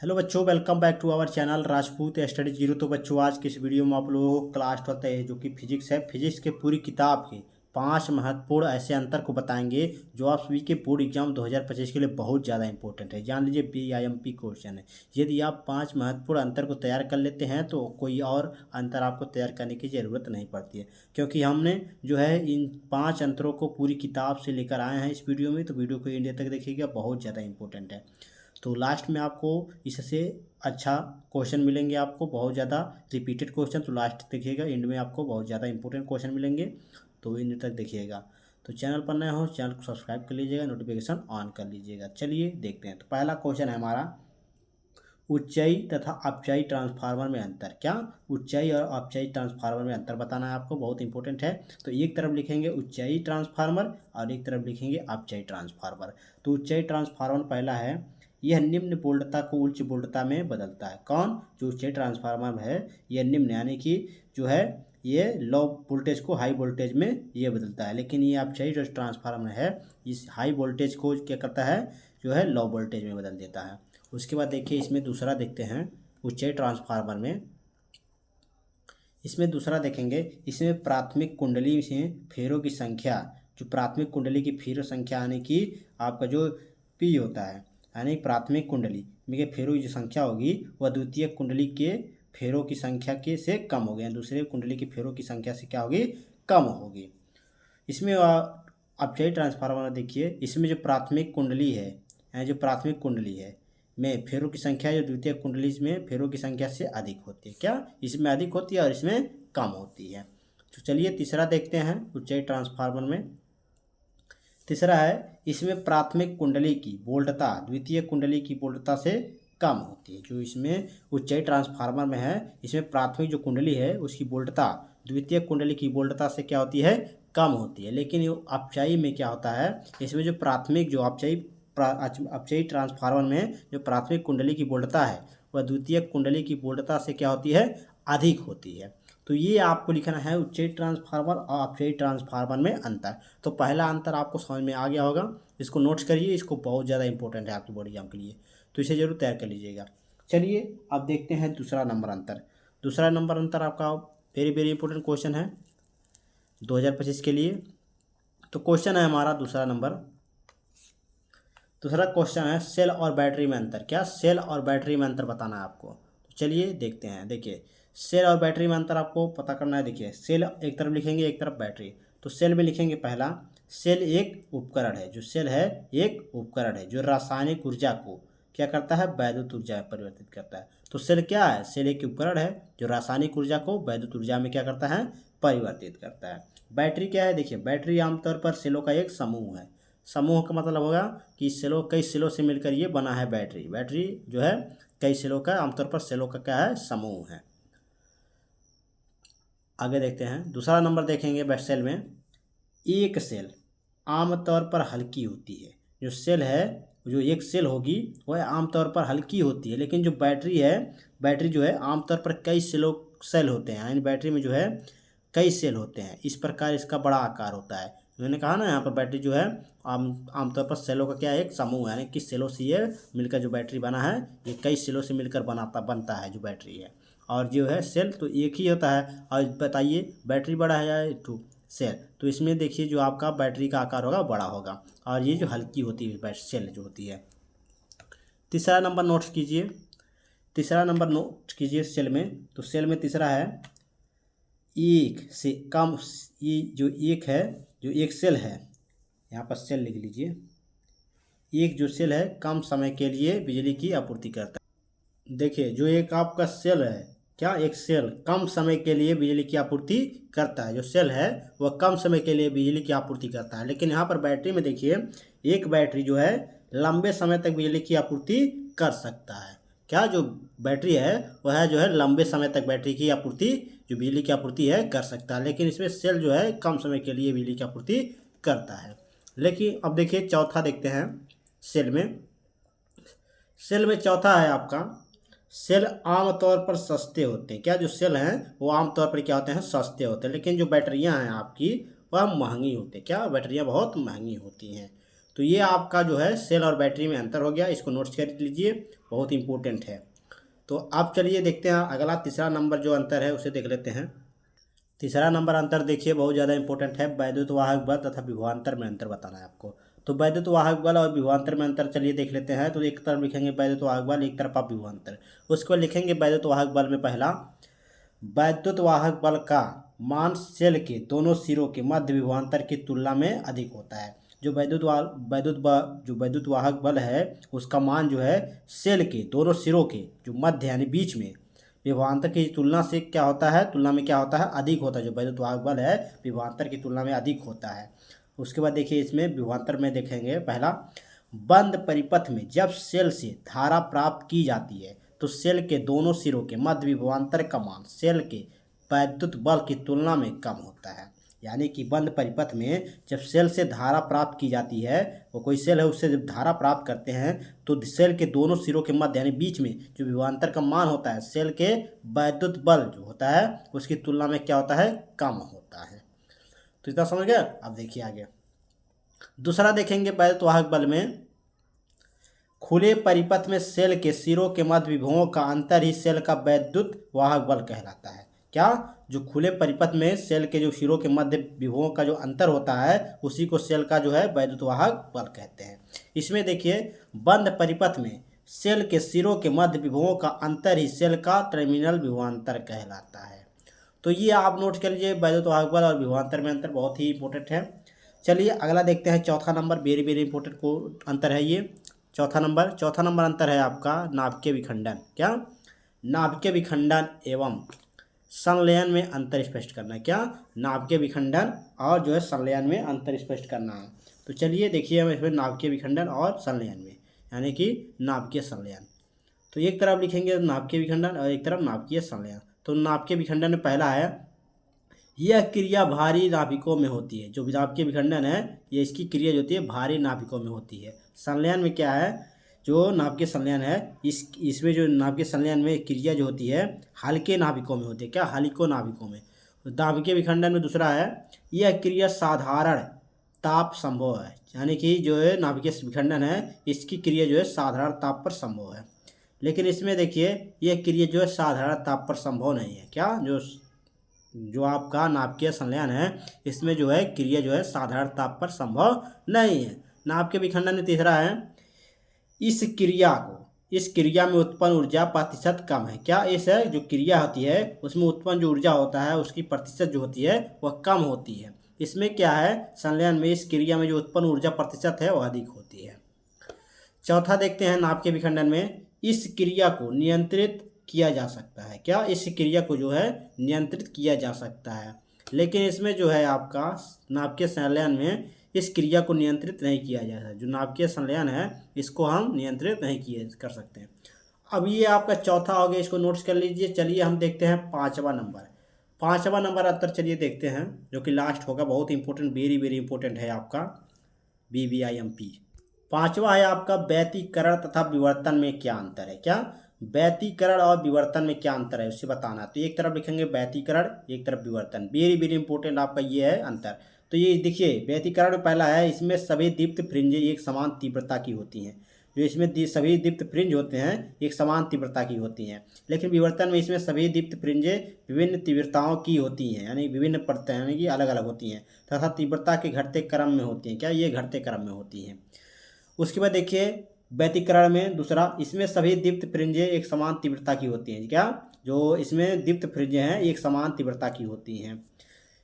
Hello बच्चों, welcome back to our channel Rajput study zero. तो बच्चों, आज की इस वीडियो में आप लोगों को क्लास 12 है जो कि फिजिक्स है। फिजिक्स के पूरी किताब के 5 महत्वपूर्ण ऐसे अंतर को बताएंगे जो आप सभी के बोर्ड एग्जाम 2025 के लिए बहुत ज़्यादा इंपॉर्टेंट है। जान लीजिए, BIMP क्वेश्चन है। यदि आप 5 महत्वपूर्ण अंतर को तैयार कर लेते हैं तो कोई और अंतर आपको तैयार करने की ज़रूरत नहीं पड़ती है, क्योंकि हमने जो है इन 5 अंतरों को पूरी किताब से लेकर आए हैं इस वीडियो में। तो वीडियो को इंडिया तक देखिएगा, बहुत ज़्यादा इंपॉर्टेंट है। तो लास्ट में आपको इससे अच्छा क्वेश्चन मिलेंगे, आपको बहुत ज़्यादा रिपीटेड क्वेश्चन। तो लास्ट देखिएगा, एंड में आपको बहुत ज़्यादा इंपॉर्टेंट क्वेश्चन मिलेंगे, तो एंड तक देखिएगा। तो चैनल पर नए हो, चैनल को सब्सक्राइब कर लीजिएगा, नोटिफिकेशन ऑन कर लीजिएगा। चलिए देखते हैं। तो पहला क्वेश्चन है हमारा, ऊंचाई तथा अपचाई ट्रांसफार्मर में अंतर। क्या ऊंचाई और अपचाई ट्रांसफार्मर में अंतर बताना है आपको, बहुत इंपॉर्टेंट है। तो एक तरफ लिखेंगे ऊंचाई ट्रांसफार्मर और एक तरफ लिखेंगे अपचाई ट्रांसफार्मर। तो ऊंचाई ट्रांसफार्मर पहला है, यह निम्न वोल्टता को उच्च वोल्टता में बदलता है। कौन? जो ऊंचाई ट्रांसफार्मर है, यह निम्न यानी कि जो है ये लो वोल्टेज को हाई वोल्टेज में ये बदलता है। लेकिन ये अपचाई जो ट्रांसफार्मर है, इस हाई वोल्टेज को क्या करता है, जो है लो वोल्टेज में बदल देता है। उसके बाद देखिए, इसमें दूसरा देखते हैं ऊंचाई ट्रांसफार्मर में। इसमें दूसरा देखेंगे, इसमें प्राथमिक कुंडली से फेरों की संख्या, जो प्राथमिक कुंडली की फेरों संख्या यानी कि आपका जो पी होता है, यानी प्राथमिक कुंडली में फेरों की जो संख्या होगी वह द्वितीय कुंडली के फेरों की संख्या के से कम होगी, यानी दूसरे कुंडली की फेरों की संख्या से क्या होगी, कम होगी। इसमें अपचाई ट्रांसफार्मर देखिए, इसमें जो प्राथमिक कुंडली है, यानी जो प्राथमिक कुंडली है में फेरों की संख्या जो द्वितीय कुंडली में फेरों की संख्या से अधिक होती है। क्या? इसमें अधिक होती है और इसमें कम होती है। तो चलिए तीसरा देखते हैं ऊंचाई ट्रांसफार्मर में। तीसरा है, इसमें प्राथमिक कुंडली की वोल्टता द्वितीय कुंडली की वोल्टता से कम होती है। जो इसमें ऊंचाई ट्रांसफार्मर में है, इसमें प्राथमिक जो कुंडली है उसकी वोल्टता द्वितीय कुंडली की वोल्टता से क्या होती है, कम होती है। लेकिन ये अपचाई में क्या होता है, इसमें जो प्राथमिक जो अपचाई ट्रांसफार्मर में जो प्राथमिक कुंडली की वोल्टता है वह द्वितीय कुंडली की वोल्टता से क्या होती है, अधिक होती है। तो ये आपको लिखना है ऊंचाई ट्रांसफार्मर और अपचाई ट्रांसफार्मर में अंतर। तो पहला अंतर आपको समझ में आ गया होगा, इसको नोट्स करिए, इसको बहुत ज़्यादा इंपॉर्टेंट है आपके बोर्ड एग्जाम के लिए, तो इसे जरूर तैयार कर लीजिएगा। चलिए अब देखते हैं दूसरा नंबर अंतर। दूसरा नंबर अंतर आपका वेरी वेरी इंपॉर्टेंट क्वेश्चन है 2025 के लिए। तो क्वेश्चन है हमारा दूसरा क्वेश्चन है, सेल और बैटरी में अंतर। क्या? सेल और बैटरी में अंतर बताना है आपको। तो चलिए देखते हैं। देखिए, सेल और बैटरी में अंतर आपको पता करना है। देखिए, सेल एक तरफ लिखेंगे, एक तरफ बैटरी। तो सेल में लिखेंगे पहला, सेल एक उपकरण है। जो सेल है एक उपकरण है जो रासायनिक ऊर्जा को क्या करता है, वैद्युत ऊर्जा में परिवर्तित करता है। तो सेल क्या है? सेल एक उपकरण है जो रासायनिक ऊर्जा को वैद्युत ऊर्जा में क्या करता है, परिवर्तित करता है। बैटरी क्या है? देखिए, बैटरी आमतौर पर सेलों का एक समूह है। समूह का मतलब होगा कि सेलों, कई सेलों से मिलकर ये बना है बैटरी। बैटरी जो है कई सेलों का, आमतौर पर सेलों का क्या है, समूह है। आगे देखते हैं, दूसरा नंबर देखेंगे सेल में। एक सेल आमतौर पर हल्की होती है। जो सेल है, जो एक सेल होगी वह आमतौर पर हल्की होती है। लेकिन जो बैटरी है, बैटरी जो है आमतौर पर कई सेल होते हैं, यानी बैटरी में जो है कई सेल होते हैं। इस प्रकार इसका बड़ा आकार होता है। मैंने कहा ना, यहाँ पर बैटरी जो है आमतौर पर सेलों का क्या है, एक समूह है, यानी कि सेलों से ये मिलकर जो बैटरी बना है, ये कई सेलों से मिलकर बनता है जो बैटरी है। और जो है सेल तो एक ही होता है। और बताइए, बैटरी बड़ा है या टू सेल? तो इसमें देखिए जो आपका बैटरी का आकार होगा बड़ा होगा, और ये जो हल्की होती है सेल जो होती है। तीसरा नंबर नोट कीजिए, तीसरा नंबर नोट कीजिए सेल में। तो सेल में तीसरा है, एक से कम, ये जो एक है, जो एक सेल है, यहाँ पर सेल लिख लीजिए। एक जो सेल है कम समय के लिए बिजली की आपूर्ति करता है। देखिए, जो एक आपका सेल है, क्या एक सेल कम समय के लिए बिजली की आपूर्ति करता है। जो सेल है वह कम समय के लिए बिजली की आपूर्ति करता है। लेकिन यहाँ पर बैटरी में देखिए, एक बैटरी जो है लंबे समय तक बिजली की आपूर्ति कर सकता है। क्या? जो बैटरी है वह जो है लंबे समय तक बैटरी की आपूर्ति, जो बिजली की आपूर्ति है, कर सकता है। लेकिन इसमें सेल जो है कम समय के लिए बिजली की आपूर्ति करता है। लेकिन अब देखिए चौथा देखते हैं सेल में। सेल में चौथा है आपका, सेल आमतौर पर सस्ते होते हैं। क्या? जो सेल हैं वो आमतौर पर क्या होते हैं, सस्ते होते हैं। लेकिन जो बैटरियां हैं आपकी वह महंगी होती हैं। क्या? बैटरियां बहुत महंगी होती हैं। तो ये आपका जो है सेल और बैटरी में अंतर हो गया, इसको नोट्स कर लीजिए, बहुत इंपॉर्टेंट है। तो अब चलिए देखते हैं अगला तीसरा नंबर जो अंतर है उसे देख लेते हैं। तीसरा नंबर अंतर देखिए बहुत ज़्यादा इंपॉर्टेंट है, वैद्युत वाहक बल तथा विभवांतर में अंतर बताना है आपको। तो वैद्युत वाहक बल और विभवांतर में अंतर चलिए देख लेते हैं। तो एक तरफ लिखेंगे वैद्युत वाहक बल, एक तरफ आप विभवांतर। उसके बाद लिखेंगे वैद्युत वाहक बल में पहला, वैद्युत वाहक बल का मान सेल के दोनों सिरों के मध्य विभवांतर की तुलना में अधिक होता है। जो वैद्युत वाहक बल है उसका मान जो है सेल के दोनों सिरों के जो मध्य यानी बीच में विभवांतर की तुलना से क्या होता है, तुलना में क्या होता है, अधिक होता है। जो वैद्युत वाहक बल है विभवांतर की तुलना में अधिक होता है। उसके बाद देखिए इसमें विभवांतर में देखेंगे पहला, बंद परिपथ में जब सेल से धारा प्राप्त की जाती है तो सेल के दोनों सिरों के मध्य विभवांतर का मान सेल के वैद्युत बल की तुलना में कम होता है। यानी कि बंद परिपथ में जब सेल से धारा प्राप्त की जाती है, वो कोई सेल है उससे जब धारा प्राप्त करते हैं तो सेल के दोनों सिरों के मध्य यानी बीच में जो विभवांतर का मान होता है सेल के वैद्युत बल जो होता है उसकी तुलना में क्या होता है, कम होता है। तो इतना समझ गया। अब देखिए आगे दूसरा देखेंगे वैद्युत वाहक बल में, खुले परिपथ में सेल के सिरों के मध्य विभवों का अंतर ही सेल का वैद्युत वाहक बल कहलाता है। क्या, जो खुले परिपथ में सेल के जो सिरों के मध्य विभवों का जो अंतर होता है उसी को सेल का जो है वैद्युत वाहक बल कहते हैं। इसमें देखिए बंद परिपथ में सेल के सिरों के मध्य विभवों का अंतर ही सेल का टर्मिनल विभवांतर कहलाता है। तो ये आप नोट कर लीजिए, वैद्युत वाहक बल और विभवांतर में अंतर बहुत ही इंपॉर्टेंट है। चलिए अगला देखते हैं, चौथा नंबर वेरी वेरी इंपॉर्टेंट को अंतर है ये। चौथा नंबर अंतर है आपका नाभिकीय विखंडन। क्या, नाभिकीय विखंडन एवं संलयन में अंतर स्पष्ट करना है। क्या, नाभिकीय विखंडन और जो है संलयन में अंतर स्पष्ट करना है। तो चलिए देखिए हम इसमें नाभिकीय विखंडन और संलयन में यानी कि नाभिकीय संलयन। तो एक तरफ लिखेंगे नाभिकीय विखंडन और एक तरफ नाभिकीय संलयन। तो नाभिकीय विखंडन में पहला है, यह क्रिया भारी नाभिकों में होती है। जो नाभिकीय विखंडन है ये इसकी क्रिया जो होती है भारी नाभिकों में होती है। संलयन में क्या है, जो नाभिकीय संलयन है इसमें जो नाभिकीय संलयन में क्रिया जो होती है हल्के नाभिकों में होती है। क्या, हल्के नाभिकों में। तो नाभिकीय विखंडन में दूसरा है, यह क्रिया साधारण ताप संभव है। यानी कि जो है नाभिकीय विखंडन है इसकी क्रिया जो है साधारण ताप पर संभव है। लेकिन इसमें देखिए यह क्रिया जो है साधारण ताप पर संभव नहीं है। क्या, जो आपका नाभिकीय संलयन है इसमें जो है क्रिया जो है साधारण ताप पर संभव नहीं है। नाभिकीय विखंडन में तीसरा है, इस क्रिया में उत्पन्न ऊर्जा प्रतिशत कम है। क्या, इस जो क्रिया होती है उसमें उत्पन्न जो ऊर्जा होता है उसकी प्रतिशत जो होती है वह कम होती है। इसमें क्या है, संलयन में इस क्रिया में जो उत्पन्न ऊर्जा प्रतिशत है वह अधिक होती है। चौथा देखते हैं नाभिकीय विखंडन में, इस क्रिया को नियंत्रित किया जा सकता है। क्या, इस क्रिया को जो है नियंत्रित किया जा सकता है। लेकिन इसमें जो है आपका नाभिकीय संलयन में इस क्रिया को नियंत्रित नहीं किया जा सकता। जो नाभिकीय संलयन है इसको हम नियंत्रित नहीं कर सकते। अब ये आपका चौथा हो गया, इसको नोट्स कर लीजिए। चलिए हम देखते हैं पाँचवा नंबर अंतर चलिए देखते हैं जो कि लास्ट होगा, बहुत इंपॉर्टेंट, वेरी वेरी इंपॉर्टेंट है आपका VVIMP। पांचवा है आपका व्यतिकरण तथा विवर्तन में क्या अंतर है। क्या, व्यतिकरण और विवर्तन में क्या अंतर है उसे बताना। तो एक तरफ लिखेंगे व्यतिकरण, एक तरफ विवर्तन। वेरी वेरी इंपॉर्टेंट आपका ये है अंतर। तो ये देखिए व्यतिकरण में पहला है, इसमें सभी दीप्त फ्रिंजें एक समान तीव्रता की होती हैं। जो इसमें सभी दीप्त फ्रिंज होते हैं एक समान तीव्रता की होती हैं। लेकिन विवर्तन में इसमें सभी दीप्त फ्रिंजें विभिन्न तीव्रताओं की होती हैं, यानी विभिन्न परतें यानी कि अलग अलग होती हैं तथा तीव्रता के घटते क्रम में होती हैं। क्या, ये घटते क्रम में होती हैं। उसके बाद देखिए व्यतिकरण में दूसरा, इसमें सभी दीप्त फ्रिंजें एक समान तीव्रता की होती हैं। क्या, जो इसमें दीप्त फ्रिंजें हैं एक समान तीव्रता की होती हैं।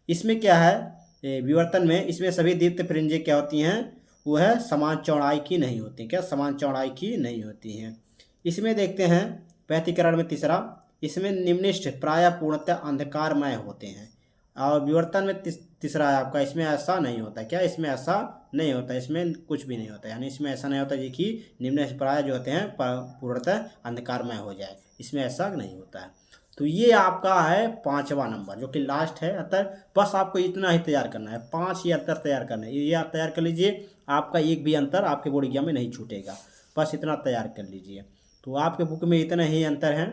इसमें क्या है, विवर्तन में इसमें सभी दीप्त फ्रिंजें क्या होती हैं, वह समान चौड़ाई की नहीं होती। क्या, समान चौड़ाई की नहीं होती हैं। इसमें देखते हैं व्यतिकरण में तीसरा, इसमें निम्नलिखित प्रायः पूर्णतः अंधकारमय होते हैं। और विवर्तन में तीसरा है आपका, इसमें ऐसा नहीं होता। क्या, इसमें ऐसा नहीं होता, इसमें कुछ भी नहीं होता। यानी इसमें ऐसा नहीं होता जी कि निम्न प्राय जो होते हैं पूर्णतः अंधकारमय हो जाए, इसमें ऐसा नहीं होता है। तो ये आपका है पांचवा नंबर जो कि लास्ट है अंतर। बस आपको इतना ही तैयार करना है, 5 ही अंतर तैयार करना है। ये आप तैयार कर लीजिए, आपका एक भी अंतर आपके बोर्ड एग्जाम में नहीं छूटेगा। बस इतना तैयार कर लीजिए। तो आपके बुक में इतने ही अंतर हैं।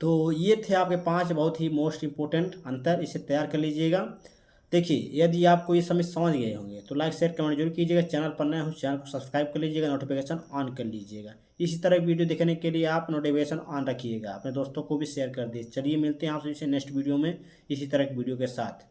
तो ये थे आपके 5 बहुत ही मोस्ट इम्पोर्टेंट अंतर, इसे तैयार कर लीजिएगा। देखिए, यदि आपको ये समझ गए होंगे तो लाइक शेयर कमेंट जरूर कीजिएगा। चैनल पर नए हो चैनल को सब्सक्राइब कर लीजिएगा, नोटिफिकेशन ऑन कर लीजिएगा। इसी तरह वीडियो देखने के लिए आप नोटिफिकेशन ऑन रखिएगा, अपने दोस्तों को भी शेयर कर दीजिए। चलिए मिलते हैं आपसे नेक्स्ट वीडियो में इसी तरह की वीडियो के साथ।